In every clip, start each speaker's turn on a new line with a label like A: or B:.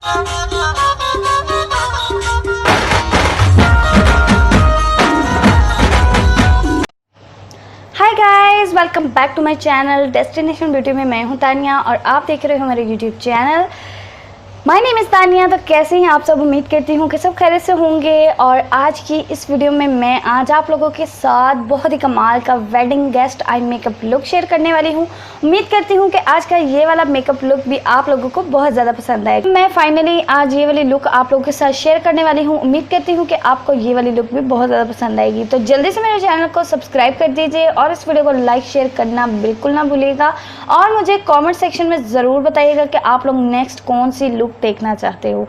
A: Hi guys, welcome back to my channel destination beauty में मैं हूं तानिया और आप देख रहे हो मेरे YouTube channel. My name is Tania. तो कैसे हैं आप सब? उम्मीद करती हूँ कि सब खैरियत से होंगे। और आज की इस वीडियो में मैं आज आप लोगों के साथ बहुत ही कमाल का wedding guest eye makeup look share करने वाली हूँ। उम्मीद करती हूँ कि आज का ये वाला मेकअप लुक भी आप लोगों को बहुत ज़्यादा पसंद आएगा। मैं फाइनली आज ये वाली लुक आप लोगों के साथ शेयर करने वाली हूँ। उम्मीद करती हूँ कि आपको ये वाली लुक भी बहुत ज़्यादा पसंद आएगी। तो जल्दी से मेरे चैनल को सब्सक्राइब कर दीजिए और इस वीडियो को लाइक शेयर करना बिल्कुल ना भूलिएगा। और मुझे कॉमेंट सेक्शन में ज़रूर बताइएगा कि आप लोग नेक्स्ट कौन सी लुक देखना चाहते हो।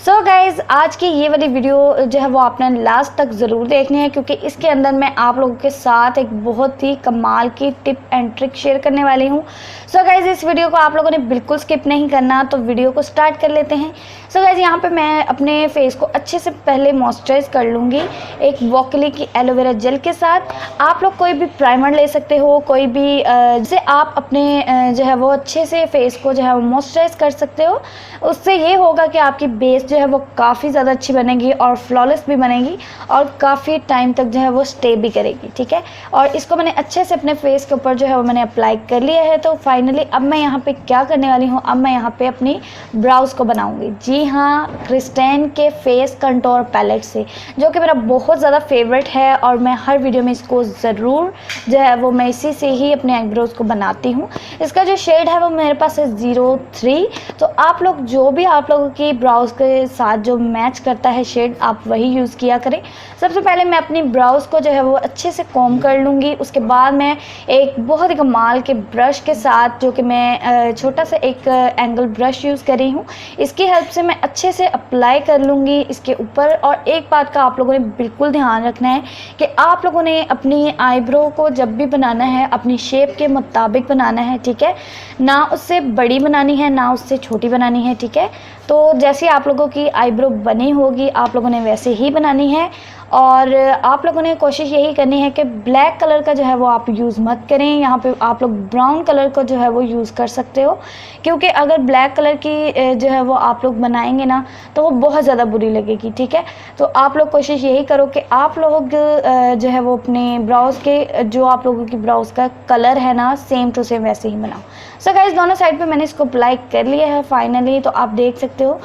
A: सो गाइज, आज की ये वाली वीडियो जो है वो आपने लास्ट तक ज़रूर देखनी है, क्योंकि इसके अंदर मैं आप लोगों के साथ एक बहुत ही कमाल की टिप एंड ट्रिक शेयर करने वाली हूँ। सो गाइज, इस वीडियो को आप लोगों ने बिल्कुल स्किप नहीं करना। तो वीडियो को स्टार्ट कर लेते हैं। सो गाइज, यहाँ पे मैं अपने फेस को अच्छे से पहले मॉइस्चराइज कर लूँगी एक वॉकली की एलोवेरा जेल के साथ। आप लोग कोई भी प्राइमर ले सकते हो, कोई भी जिसे आप अपने जो है वो अच्छे से फेस को जो है वो मॉइस्चराइज कर सकते हो। उससे ये होगा कि आपकी बेस जो है वो काफ़ी ज़्यादा अच्छी बनेगी और फ्लॉलेस भी बनेगी और काफ़ी टाइम तक जो है वो स्टे भी करेगी। ठीक है, और इसको मैंने अच्छे से अपने फेस के ऊपर जो है वो मैंने अप्लाई कर लिया है। तो फाइनली अब मैं यहाँ पे क्या करने वाली हूँ, अब मैं यहाँ पे अपनी ब्राउज़ को बनाऊँगी। जी हाँ, क्रिस्टैन के फेस कंटोर पैलेट से, जो कि मेरा बहुत ज़्यादा फेवरेट है और मैं हर वीडियो में इसको ज़रूर जो है वो मैं इसी से ही अपने आईब्रोज़ को बनाती हूँ। इसका जो शेड है वो मेरे पास है 03। तो आप लोग जो भी आप लोगों की ब्राउज़ के साथ जो मैच करता है शेड, आप वही यूज़ किया करें। सबसे पहले मैं अपनी ब्राउज़ को जो है वो अच्छे से कॉम्ब कर लूँगी। उसके बाद मैं एक बहुत ही कमाल के ब्रश के साथ, जो कि मैं छोटा सा एक एंगल ब्रश यूज़ कर रही हूँ, इसकी हेल्प से मैं अच्छे से अप्लाई कर लूँगी इसके ऊपर। और एक बात का आप लोगों ने बिल्कुल ध्यान रखना है कि आप लोगों ने अपनी आईब्रो को जब भी बनाना है अपनी शेप के मुताबिक बनाना है। ठीक है, ना उससे बड़ी बनानी है ना उससे छोटी बनानी है। ठीक है, तो जैसे आप लोगों की आईब्रो बनी होगी आप लोगों ने वैसे ही बनानी है। और आप लोगों ने कोशिश यही करनी है कि ब्लैक कलर का जो है वो आप यूज़ मत करें। यहाँ पे आप लोग ब्राउन कलर को जो है वो यूज़ कर सकते हो, क्योंकि अगर ब्लैक कलर की जो है वो आप लोग बनाएंगे ना तो वो बहुत ज़्यादा बुरी लगेगी। ठीक है, तो आप लोग कोशिश यही करो कि आप लोग जो है वो अपने ब्राउज़ के जो आप लोगों की ब्राउज़ का कलर है ना सेम टू सेम वैसे ही बनाओ। सो गाइस, दोनों साइड पे मैंने इसको अप्लाई कर लिया है फाइनली, तो आप देख सकते हो।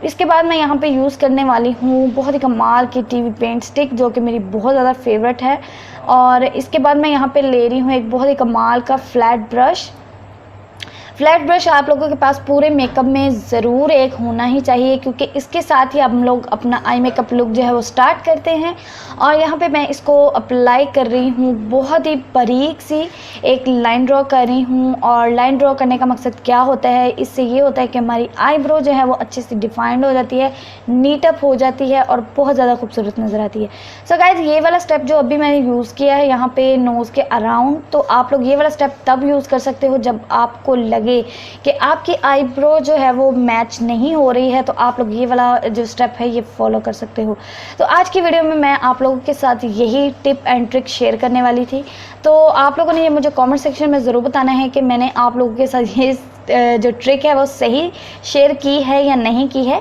A: इसके बाद मैं यहाँ पे यूज़ करने वाली हूँ बहुत ही कमाल की टीवी पेंट स्टिक, जो कि मेरी बहुत ज़्यादा फेवरेट है। और इसके बाद मैं यहाँ पे ले रही हूँ एक बहुत ही कमाल का फ्लैट ब्रश। फ्लैट ब्रश आप लोगों के पास पूरे मेकअप में ज़रूर एक होना ही चाहिए, क्योंकि इसके साथ ही हम लोग अपना आई मेकअप लुक जो है वो स्टार्ट करते हैं। और यहाँ पे मैं इसको अप्लाई कर रही हूँ, बहुत ही बारीक सी एक लाइन ड्रॉ कर रही हूँ। और लाइन ड्रॉ करने का मकसद क्या होता है, इससे ये होता है कि हमारी आईब्रो जो है वो अच्छे से डिफाइंड हो जाती है, नीटअप हो जाती है और बहुत ज़्यादा खूबसूरत नज़र आती है। सो गाइस, ये वाला स्टेप जो अभी मैंने यूज़ किया है यहाँ पे नोज़ के अराउंड, तो आप लोग ये वाला स्टेप तब यूज़ कर सकते हो जब आपको लगे कि आपकी आईब्रो जो है वो मैच नहीं हो रही है, तो आप लोग ये वाला जो स्टेप है ये फॉलो कर सकते हो। तो आज की वीडियो में मैं आप लोगों के साथ यही टिप एंड ट्रिक शेयर करने वाली थी। तो आप लोगों ने ये मुझे कमेंट सेक्शन में ज़रूर बताना है कि मैंने आप लोगों के साथ ये जो ट्रिक है वो सही शेयर की है या नहीं की है।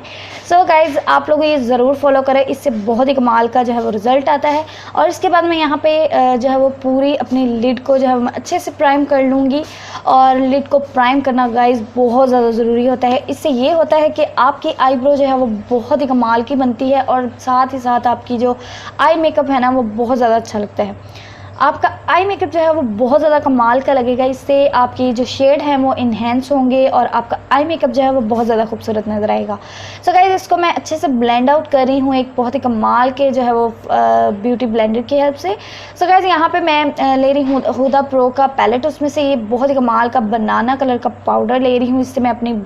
A: सो गाइज़, आप लोग ये ज़रूर फॉलो करें, इससे बहुत ही कमाल का जो है वो रिज़ल्ट आता है। और इसके बाद मैं यहाँ पे जो है वो पूरी अपनी लिड को जो है मैं अच्छे से प्राइम कर लूँगी। और लिड को प्राइम करना गाइज़ बहुत ज़्यादा ज़रूरी होता है। इससे ये होता है कि आपकी आईब्रो जो है वो बहुत ही कमाल की बनती है और साथ ही साथ आपकी जो आई मेकअप है ना वो बहुत ज़्यादा अच्छा लगता है। आपका आई मेकअप जो है वो बहुत ज़्यादा कमाल का लगेगा। इससे आपकी जो शेड है वो इन्हेंस होंगे और आपका आई मेकअप जो है वो बहुत ज़्यादा खूबसूरत नज़र आएगा। सो गाइस, इसको मैं अच्छे से ब्लेंड आउट कर रही हूँ एक बहुत ही कमाल के जो है वो ब्यूटी ब्लेंडर की हेल्प से। सो गाइस, यहाँ पे मैं ले रही हूँ हुदा प्रो का पैलेट, उसमें से ये बहुत ही कमाल का बनाना कलर का पाउडर ले रही हूँ। इससे मैं अपनी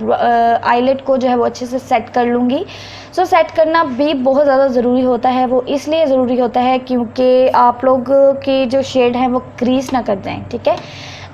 A: आईलेट को जो है वो अच्छे से सेट कर लूँगी। सो सेट करना भी बहुत ज़्यादा ज़रूरी होता है। वो इसलिए ज़रूरी होता है क्योंकि आप लोग की जो शेड है वो क्रीज ना कर जाएं। ठीक है,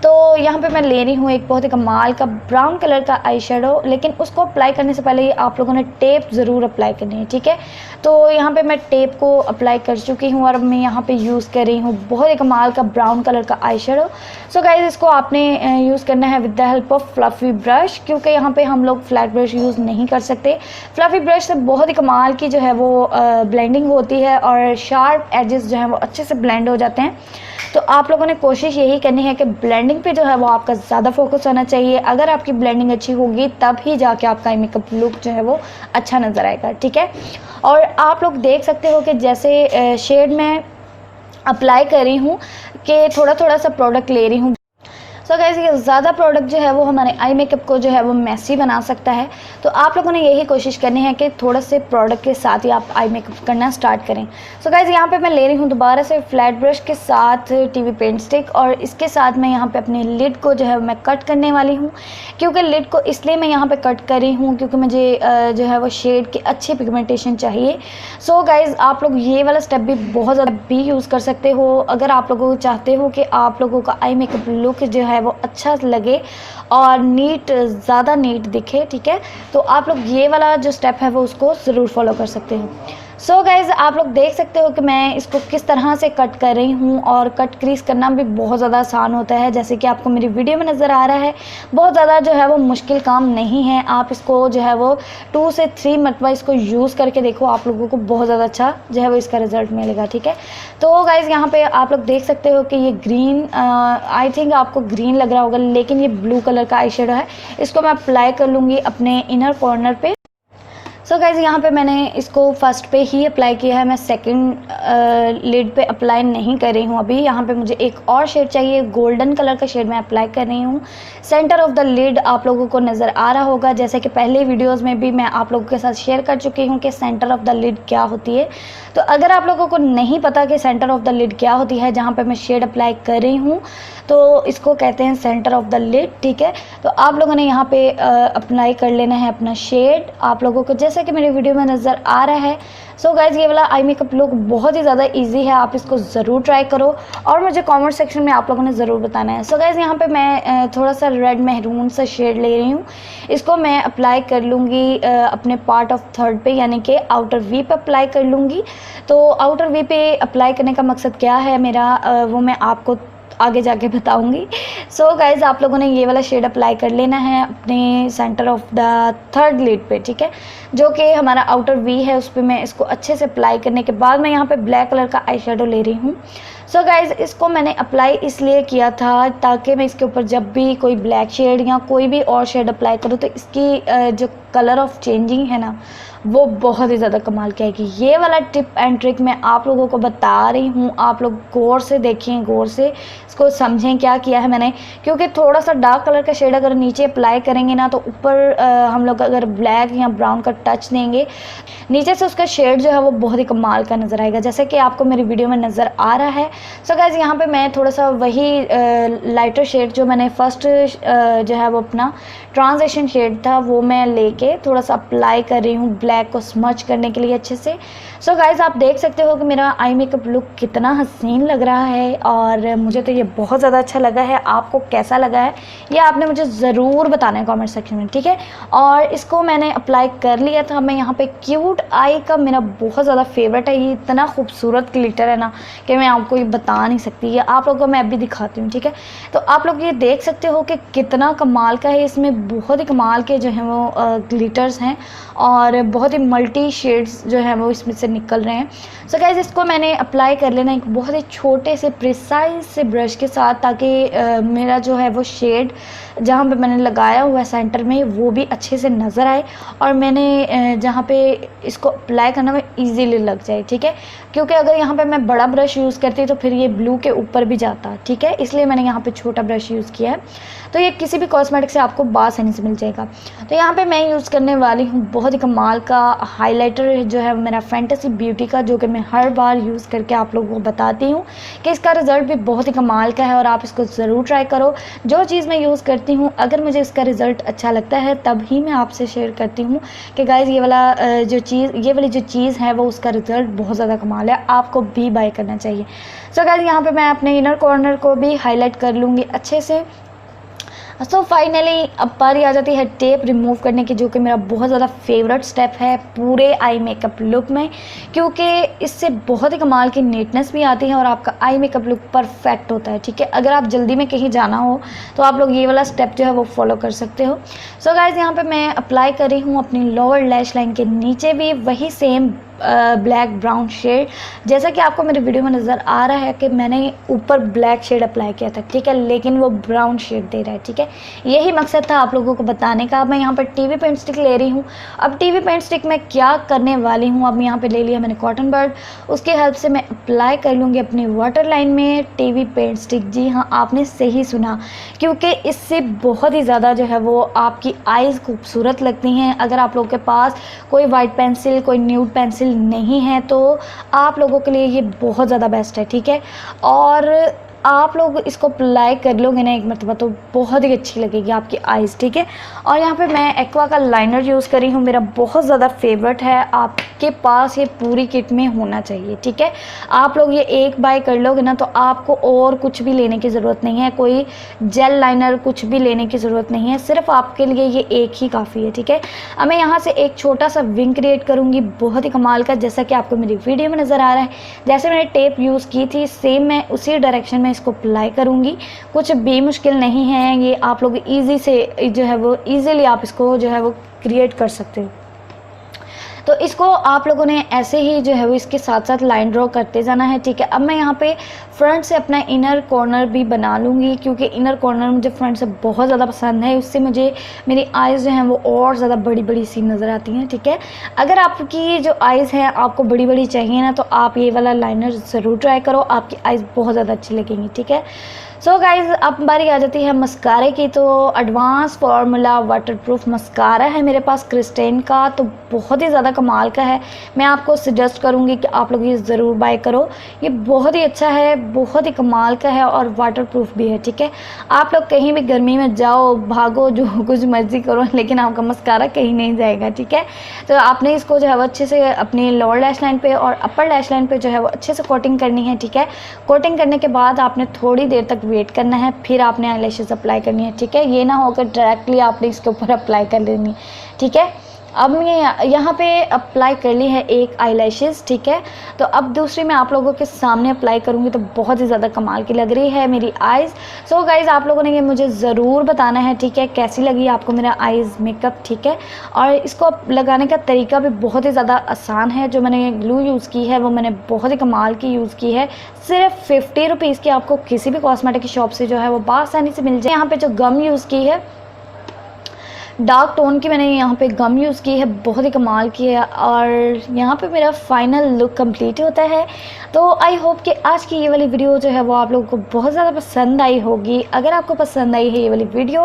A: तो यहाँ पे मैं ले रही हूँ एक बहुत ही कमाल का ब्राउन कलर का आई शेडो, लेकिन उसको अप्लाई करने से पहले आप लोगों ने टेप ज़रूर अप्लाई करनी है, ठीक है। तो यहाँ पे मैं टेप को अप्लाई कर चुकी हूँ और मैं यहाँ पे यूज़ कर रही हूँ बहुत ही कमाल का ब्राउन कलर का आई शेडो। सो गाइज इसको आपने यूज़ करना है with the help of fluffy brush, क्योंकि यहाँ पे हम लोग फ्लैट ब्रश यूज़ नहीं कर सकते। फ्लफ़ी ब्रश से बहुत ही कमाल की जो है वो ब्लेंडिंग होती है और शार्प एजेस जो हैं वो अच्छे से ब्लेंड हो जाते हैं। तो आप लोगों ने कोशिश यही करनी है कि ब्लेंडिंग पे जो है वो आपका ज़्यादा फोकस होना चाहिए। अगर आपकी ब्लेंडिंग अच्छी होगी तब ही जाके आपका आई मेकअप लुक जो है वो अच्छा नज़र आएगा, ठीक है। और आप लोग देख सकते हो कि जैसे शेड में अप्लाई कर रही हूँ कि थोड़ा थोड़ा सा प्रोडक्ट ले रही हूँ। सो गाइस ये ज़्यादा प्रोडक्ट जो है वो हमारे आई मेकअप को जो है वो मैसी बना सकता है। तो आप लोगों ने यही कोशिश करनी है कि थोड़ा से प्रोडक्ट के साथ ही आप आई मेकअप करना स्टार्ट करें। सो गाइस यहाँ पे मैं ले रही हूँ दोबारा से फ्लैट ब्रश के साथ टीवी पेंट स्टिक, और इसके साथ मैं यहाँ पे अपने लिड को जो है मैं कट करने वाली हूँ। क्योंकि लिड को इसलिए मैं यहाँ पे कट कर रही हूँ क्योंकि मुझे जो है वो शेड की अच्छी पिगमेंटेशन चाहिए। सो गाइस आप लोग ये वाला स्टेप भी बहुत ज़्यादा भी यूज़ कर सकते हो अगर आप लोगों को चाहते हो कि आप लोगों का आई मेकअप लुक जो है वो अच्छा लगे और नीट, ज़्यादा नीट दिखे, ठीक है। तो आप लोग ये वाला जो स्टेप है वो उसको ज़रूर फॉलो कर सकते हो। सो गाइज़ आप लोग देख सकते हो कि मैं इसको किस तरह से कट कर रही हूँ, और कट क्रीज करना भी बहुत ज़्यादा आसान होता है, जैसे कि आपको मेरी वीडियो में नज़र आ रहा है। बहुत ज़्यादा जो है वो मुश्किल काम नहीं है। आप इसको जो है वो 2 से 3 मरतबा इसको यूज़ करके देखो, आप लोगों को बहुत ज़्यादा अच्छा जो है वो इसका रिज़ल्ट मिलेगा, ठीक है। तो गाइज़ यहाँ पे आप लोग देख सकते हो कि ये ग्रीन, आई थिंक आपको ग्रीन लग रहा होगा, लेकिन ये ब्लू कलर का आई शेडो है। इसको मैं अप्लाई कर लूँगी अपने इनर कॉर्नर पे। सो गाइज़ यहाँ पे मैंने इसको फर्स्ट पे ही अप्लाई किया है, मैं सेकंड लिड पे अप्लाई नहीं कर रही हूँ अभी। यहाँ पे मुझे एक और शेड चाहिए, गोल्डन कलर का शेड मैं अप्लाई कर रही हूँ। सेंटर ऑफ द लिड आप लोगों को नज़र आ रहा होगा, जैसे कि पहले वीडियोस में भी मैं आप लोगों के साथ शेयर कर चुकी हूँ कि सेंटर ऑफ द लिड क्या होती है। तो अगर आप लोगों को नहीं पता कि सेंटर ऑफ द लिड क्या होती है, जहाँ पर मैं शेड अप्लाई कर रही हूँ, तो इसको कहते हैं सेंटर ऑफ द लिड, ठीक है। तो आप लोगों ने यहाँ पे अप्लाई कर लेना है अपना शेड, आप लोगों को जैसे कि मेरी वीडियो में नज़र आ रहा है। सो गाइज़ ये वाला आई मेकअप लुक बहुत ही ज़्यादा इजी है, आप इसको ज़रूर ट्राई करो और मुझे कमेंट सेक्शन में आप लोगों ने ज़रूर बताना है। सो गाइज़ यहाँ पे मैं थोड़ा सा रेड मेहरून सा शेड ले रही हूँ, इसको मैं अप्लाई कर लूँगी अपने पार्ट ऑफ थर्ड पे, यानी कि आउटर वी पे अप्लाई कर लूँगी। तो आउटर वी पे अप्लाई करने का मकसद क्या है मेरा, वो मैं आपको आगे जाके बताऊंगी। सो गाइज़ आप लोगों ने ये वाला शेड अप्लाई कर लेना है अपने centre of the third lid पे, ठीक है, जो कि हमारा आउटर वी है, उस पर मैं इसको अच्छे से अप्लाई करने के बाद मैं यहाँ पे ब्लैक कलर का आई शेडो ले रही हूँ। सो गाइज़ इसको मैंने अप्लाई इसलिए किया था ताकि मैं इसके ऊपर जब भी कोई ब्लैक शेड या कोई भी और शेड अप्लाई करूँ तो इसकी जो कलर ऑफ चेंजिंग है ना वो बहुत ही ज़्यादा कमाल की आएगी। ये वाला टिप एंड ट्रिक मैं आप लोगों को बता रही हूँ, आप लोग गौर से देखें, गौर से इसको समझें क्या किया है मैंने। क्योंकि थोड़ा सा डार्क कलर का शेड अगर नीचे अप्लाई करेंगे ना, तो ऊपर हम लोग अगर ब्लैक या ब्राउन का टच देंगे, नीचे से उसका शेड जो है वो बहुत ही कमाल का नज़र आएगा, जैसे कि आपको मेरी वीडियो में नज़र आ रहा है। सो गाइज़ यहाँ पे मैं थोड़ा सा वही लाइटर शेड जो मैंने फर्स्ट जो है वो अपना ट्रांजिशन शेड था वो मैं लेके थोड़ा सा अप्लाई कर रही हूँ ब्लैक को स्मच करने के लिए अच्छे से। सो गाइज़ आप देख सकते हो कि मेरा आई मेकअप लुक कितना हसीन लग रहा है, और मुझे तो ये बहुत ज़्यादा अच्छा लगा है। आपको कैसा लगा है ये आपने मुझे ज़रूर बताना है कमेंट सेक्शन में, ठीक है। और इसको मैंने अप्लाई कर लिया था। मैं यहाँ पे क्यूट आई का मेरा बहुत ज़्यादा फेवरेट है, ये इतना खूबसूरत ग्लिटर है ना कि मैं आपको ये बता नहीं सकती। ये आप लोगों को मैं अभी दिखाती हूँ, ठीक है। तो आप लोग ये देख सकते हो कि कितना कमाल का है, इसमें बहुत ही कमाल के जो हैं वो ग्लिटर्स हैं और बहुत ही मल्टी शेड्स जो हैं वो इसमें से निकल रहे हैं। सो गाइज़ इसको मैंने अप्लाई कर लेना एक बहुत ही छोटे से प्रिसाइज से ब्रश के साथ, ताकि मेरा जो है वो शेड जहाँ पे मैंने लगाया हुआ है सेंटर में वो भी अच्छे से नज़र आए, और मैंने जहाँ पे इसको अप्लाई करना में ईजीली लग जाए, ठीक है। क्योंकि अगर यहाँ पे मैं बड़ा ब्रश यूज़ करती तो फिर ये ब्लू के ऊपर भी जाता, ठीक है, इसलिए मैंने यहाँ पे छोटा ब्रश यूज़ किया है। तो ये किसी भी कॉस्मेटिक से आपको बासानी से मिल जाएगा। तो यहाँ पे मैं यूज़ करने वाली हूँ बहुत ही कमाल का हाइलाइटर जो है मेरा फैंटेसी ब्यूटी का, जो कि मैं हर बार यूज़ करके आप लोगों को बताती हूँ कि इसका रिज़ल्ट भी बहुत ही कमाल का है और आप इसको ज़रूर ट्राई करो। जो चीज़ मैं यूज़ करती हूँ अगर मुझे इसका रिज़ल्ट अच्छा लगता है तब ही मैं आपसे शेयर करती हूँ कि गाइज़ ये वाली जो चीज़ है वो उसका रिज़ल्ट बहुत ज़्यादा कमाल है, आपको भी बाय करना चाहिए। सो गाइज़ यहाँ पे मैं अपने इनर कॉर्नर को भी हाईलाइट कर लूँगी अच्छे से। सो फाइनली अब बारी आ जाती है टेप रिमूव करने की, जो कि मेरा बहुत ज़्यादा फेवरेट स्टेप है पूरे आई मेकअप लुक में, क्योंकि इससे बहुत ही कमाल की नीटनेस भी आती है और आपका आई मेकअप लुक परफेक्ट होता है। ठीक है, अगर आप जल्दी में कहीं जाना हो तो आप लोग ये वाला स्टेप जो है वो फॉलो कर सकते हो। सो गाइज़ यहाँ पे मैं अप्लाई कर रही हूँ अपनी लोअर लैश लाइन के नीचे भी वही सेम ब्लैक ब्राउन शेड, जैसा कि आपको मेरे वीडियो में नज़र आ रहा है कि मैंने ऊपर ब्लैक शेड अप्लाई किया था। ठीक है, लेकिन वो ब्राउन शेड दे रहा है। ठीक है, यही मकसद था आप लोगों को बताने का। अब मैं यहाँ पर टीवी पेंट स्टिक ले रही हूँ। अब टीवी पेंट स्टिक में क्या करने वाली हूँ, अब यहाँ पे ले लिया मैंने कॉटन बड, उसकी हेल्प से मैं अप्लाई कर लूँगी अपनी वाटर लाइन में टीवी पेंट स्टिक। जी हाँ, आपने सही सुना, क्योंकि इससे बहुत ही ज़्यादा जो है वो आपकी आईज़ खूबसूरत लगती हैं। अगर आप लोगों के पास कोई वाइट पेंसिल, कोई न्यूड पेंसिल नहीं है तो आप लोगों के लिए ये बहुत ज़्यादा बेस्ट है। ठीक है, और आप लोग इसको अप्लाई कर लोगे ना एक मरतबा तो बहुत ही अच्छी लगेगी आपकी आईज़। ठीक है, और यहाँ पे मैं एक्वा का लाइनर यूज़ करी हूँ, मेरा बहुत ज़्यादा फेवरेट है। आपके पास ये पूरी किट में होना चाहिए। ठीक है, आप लोग ये एक बाय कर लोगे ना तो आपको और कुछ भी लेने की ज़रूरत नहीं है, कोई जेल लाइनर कुछ भी लेने की ज़रूरत नहीं है, सिर्फ आपके लिए ये एक ही काफ़ी है। ठीक है, अब मैं यहाँ से एक छोटा सा विंग क्रिएट करूँगी बहुत ही कमाल का, जैसा कि आपको मेरी वीडियो में नज़र आ रहा है। जैसे मैंने टेप यूज़ की थी सेम मैं उसी डायरेक्शन में इसको अप्लाई करूँगी। कुछ भी मुश्किल नहीं है, ये आप लोग इजी से जो है वो इजीली आप इसको जो है वो क्रिएट कर सकते हो। तो इसको आप लोगों ने ऐसे ही जो है वो इसके साथ साथ लाइन ड्रॉ करते जाना है। ठीक है, अब मैं यहाँ पे फ्रंट से अपना इनर कॉर्नर भी बना लूँगी, क्योंकि इनर कॉर्नर मुझे फ्रंट से बहुत ज़्यादा पसंद है। उससे मुझे मेरी आइज़ जो हैं वो और ज़्यादा बड़ी बड़ी सी नज़र आती हैं। ठीक है, अगर आपकी जो आइज़ है आपको बड़ी बड़ी चाहिए ना तो आप ये वाला लाइनर ज़रूर ट्राई करो, आपकी आइज़ बहुत ज़्यादा अच्छी लगेंगी। ठीक है, सो गाइज़ अब बारी आ जाती है मस्कारे की। तो एडवांस फार्मूला वाटरप्रूफ मस्कारा है मेरे पास क्रिस्टेन का, तो बहुत ही ज़्यादा कमाल का है। मैं आपको सजेस्ट करूँगी कि आप लोग ये ज़रूर बाय करो, ये बहुत ही अच्छा है, बहुत ही कमाल का है और वाटरप्रूफ भी है। ठीक है, आप लोग कहीं भी गर्मी में जाओ भागो जो कुछ मर्ज़ी करो, लेकिन आपका मस्कारा कहीं नहीं जाएगा। ठीक है, तो आपने इसको जो है वो अच्छे से अपनी लोअर लैश लाइन पे और अपर लैश लाइन पे जो है वो अच्छे से कोटिंग करनी है। ठीक है, कोटिंग करने के बाद आपने थोड़ी देर तक वेट करना है, फिर आपने आईलैशेस अप्लाई करनी है। ठीक है, ये ना होकर डायरेक्टली आपने इसके ऊपर अप्लाई कर लेनी। ठीक है, अब मैं यहाँ पे अप्लाई कर ली है एक आईलैशेस। ठीक है, तो अब दूसरी मैं आप लोगों के सामने अप्लाई करूँगी, तो बहुत ही ज़्यादा कमाल की लग रही है मेरी आइज़। सो गाइज़ आप लोगों ने ये मुझे ज़रूर बताना है। ठीक है, कैसी लगी आपको मेरा आइज़ मेकअप। ठीक है, और इसको लगाने का तरीका भी बहुत ही ज़्यादा आसान है। जो मैंने ग्लू यूज़ की है वो मैंने बहुत ही कमाल की यूज़ की है, सिर्फ 50 रुपीज़ की आपको किसी भी कॉस्मेटिक की शॉप से जो है वो बासानी से मिल जाए। यहाँ पे जो गम यूज़ की है डार्क टोन की मैंने यहाँ पे गम यूज़ की है, बहुत ही कमाल की है, और यहाँ पे मेरा फाइनल लुक कंप्लीट होता है। तो आई होप कि आज की ये वाली वीडियो जो है वो आप लोगों को बहुत ज़्यादा पसंद आई होगी। अगर आपको पसंद आई है ये वाली वीडियो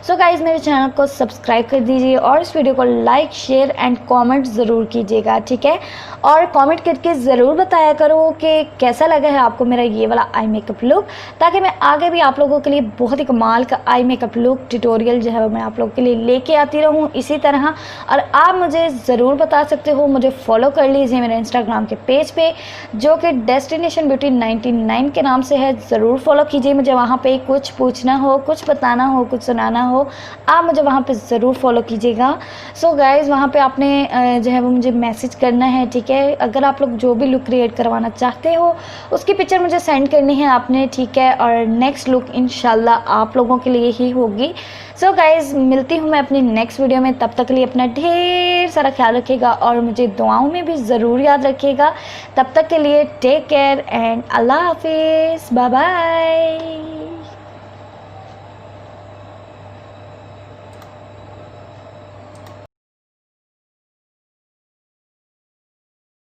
A: सो गाइज़ मेरे चैनल को सब्सक्राइब कर दीजिए और इस वीडियो को लाइक शेयर एंड कॉमेंट ज़रूर कीजिएगा। ठीक है, और कॉमेंट करके ज़रूर बताया करो कि कैसा लगा है आपको मेरा ये वाला आई मेकअप लुक, ताकि मैं आगे भी आप लोगों के लिए बहुत ही कमाल का आई मेकअप लुक ट्यूटोरियल जो है मैं आप लोगों के लिए लेके आती रहूँ इसी तरह। और आप मुझे ज़रूर बता सकते हो, मुझे फॉलो कर लीजिए मेरे इंस्टाग्राम के पेज पे, जो कि डेस्टिनेशन ब्यूटी 99 के नाम से है। ज़रूर फॉलो कीजिए मुझे, वहाँ पे कुछ पूछना हो, कुछ बताना हो, कुछ सुनाना हो, आप मुझे वहाँ पे ज़रूर फॉलो कीजिएगा। सो गाइज़ वहाँ पे आपने जो है वो मुझे मैसेज करना है। ठीक है, अगर आप लोग जो भी लुक क्रिएट करवाना चाहते हो उसकी पिक्चर मुझे सेंड करनी है आपने। ठीक है, और नेक्स्ट लुक इंशाल्लाह आप लोगों के लिए ही होगी। सो गाइज़ मिलती हूँ मैं अपनी नेक्स्ट वीडियो में, तब तक के लिए अपना ढेर सारा ख्याल रखिएगा और मुझे दुआओं में भी ज़रूर याद रखिएगा। तब तक के लिए टेक केयर एंड अल्लाह हाफिज़, बाय बाय।